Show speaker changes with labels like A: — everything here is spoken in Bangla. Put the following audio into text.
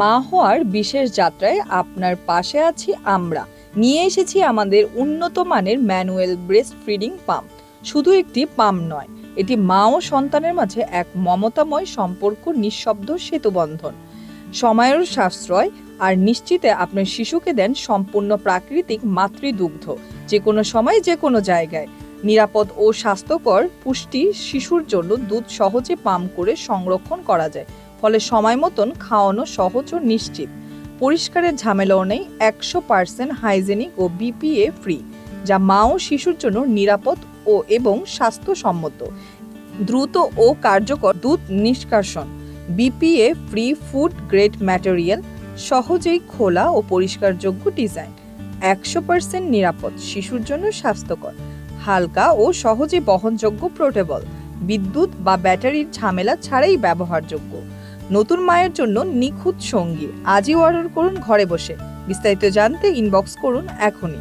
A: মা হওয়ার বিশেষ যাত্রায় আপনার পাশে আছি আমরা। নিয়ে এসেছি আমাদের উন্নত মানের ম্যানুয়াল ব্রেস্ট ফিডিং পাম্প। শুধু একটি পাম্প নয়, এটি মা ও সন্তানের মাঝে এক মমতাময় সম্পর্ক, নিঃশব্দ সেতুবন্ধন। সময়ের সাশ্রয় আর নিশ্চিতে আপনার শিশুকে দেন সম্পূর্ণ প্রাকৃতিক মাতৃদুগ্ধ, যে কোনো সময় যে কোনো জায়গায়। নিরাপদ ও স্বাস্থ্যকর পুষ্টি শিশুর জন্য দুধ সহজে পাম্প করে সংরক্ষণ করা যায়, ফলে সময় মতন খাওয়ানো সহজ ও নিশ্চিত। পরিষ্কারের ঝামেলাও নেই, 100% হাইজেনিক ও বিপিএ ফ্রি, যা মা ও শিশুর জন্য নিরাপদ এবং স্বাস্থ্যসম্মত। দ্রুত ও কার্যকর দুধ নিষ্কাশন, BPA free food grade material, সহজেই খোলা ও পরিষ্কারযোগ্য ডিজাইন, 100% নিরাপদ, শিশুর জন্য স্বাস্থ্যকর, হালকা ও সহজে বহনযোগ্য, পোর্টেবল, বিদ্যুৎ বা ব্যাটারির ঝামেলা ছাড়াই ব্যবহারযোগ্য। নতুন মায়ের জন্য নিখুঁত সঙ্গী। আজই অর্ডার করুন ঘরে বসে। বিস্তারিত জানতে ইনবক্স করুন এখনই।